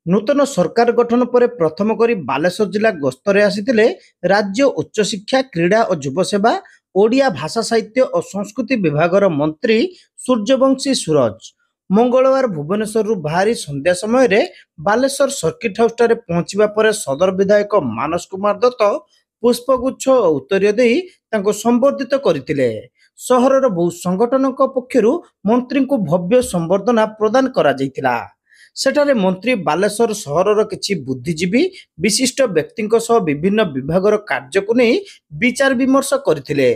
नूतन सरकार गठन पर प्रथम करी बालेश्वर जिला गस्तरे आसिथिले राज्य उच्च शिक्षा क्रीड़ा और युव सेवा ओडिया भाषा साहित्य और संस्कृति विभागर मंत्री सूर्यवंशी सूरज मंगलवार भुवनेश्वर बाहरी संध्या समय रे बालेश्वर सर्किट हाउस ठारे पहुंचीबा पर सदर विधायक मानस कुमार दत्त पुष्पगुच्छ और उत्तरीय देई तांको संबर्धित करथिले। सहरर बहु संगठनक पक्षरु मंत्री को भव्य संबर्धना प्रदान करा जैतिला। सेठारे मंत्री बालेश्वर सहरर किछि बुद्धिजीवी विशिष्ट व्यक्तिंक सह विभिन्न विभागर कार्य को नहीं विचार विमर्श करथिले।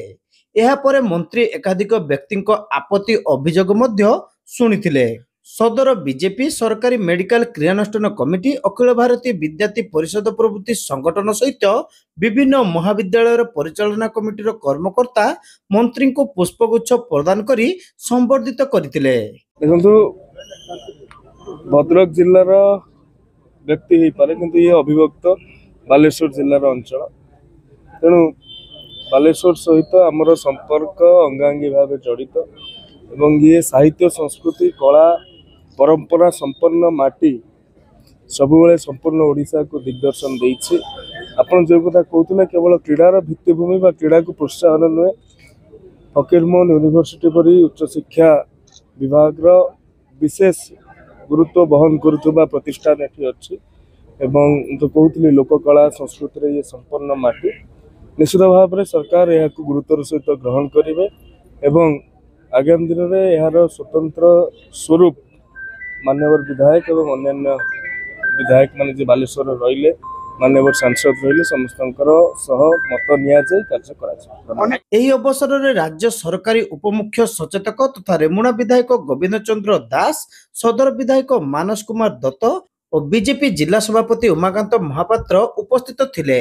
एहा परे मंत्री एकाधिक व्यक्तिंक आपत्ति अभियोग मध्य सुनिथिले। सदर बीजेपी सरकारी मेडिकल क्रियानुष्ठान कमिटी अखिल भारतीय विद्यार्थी परिषद प्रभृति संगठन सहित विभिन्न महाविद्यालय परिचालना कमिटीर कर्मकर्ता मंत्री को पुष्पगुच्छ प्रदान करी संबर्धित करथिले। देखंतु भद्रक जिल्लार व्यक्ति हो पारे किंतु ये अभिभक्त बालेश्वर जिल्लार अंचल तेणु बालेश्वर सहित आमर संपर्क अंगांगी भाव जड़ित एवं ये साहित्य संस्कृति कला परंपरा संपन्न माटी सबुबले संपूर्ण ओडिशा को दिग्दर्शन देइछि। आपण जो कथा कहते केवल क्रीडार भित्तिभूमि बा क्रीड़ा को प्रोत्साहन नुहे फकीरमोहन यूनिवर्सिटी परी उच्च शिक्षा विभाग विशेष गुरुत्व बहन करुवा प्रतिष्ठान एठी अछि एवं जो कहते लोककला संस्कृति ये संपन्न माटी निश्चित भाव में सरकार यह गुरुत्वर सहित ग्रहण करेंगे एवं आगामी दिन में यार स्वतंत्र स्वरूप मान्यवर विधायक एवं अन्य विधायक माने जे बालेश्वर रहिले मान्यवर सांसद रहिले समस्तंकर सह मत निया जाय कार्य करा। एही अवसर में राज्य सरकारी उपमुख्य सचेतक तथा रेमुणा विधायक गोविंद चंद्र दास, सदर विधायक मानस कुमार दत्त और बीजेपी जिला सभापति उमाकांत महापात्र उपस्थित थिले।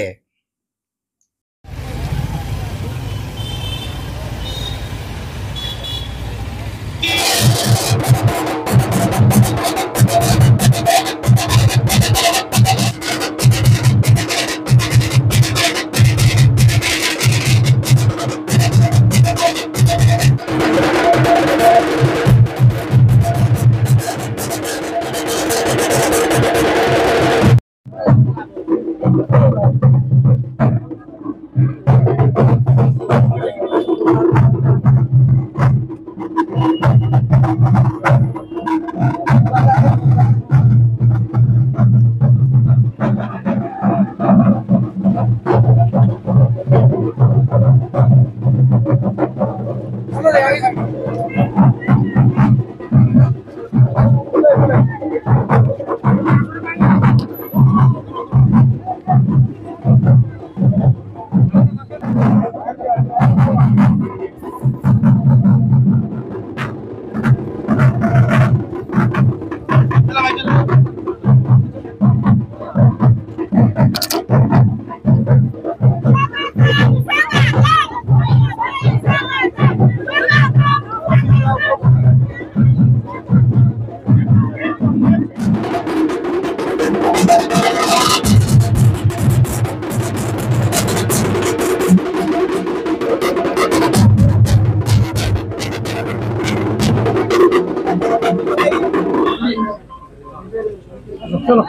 चलो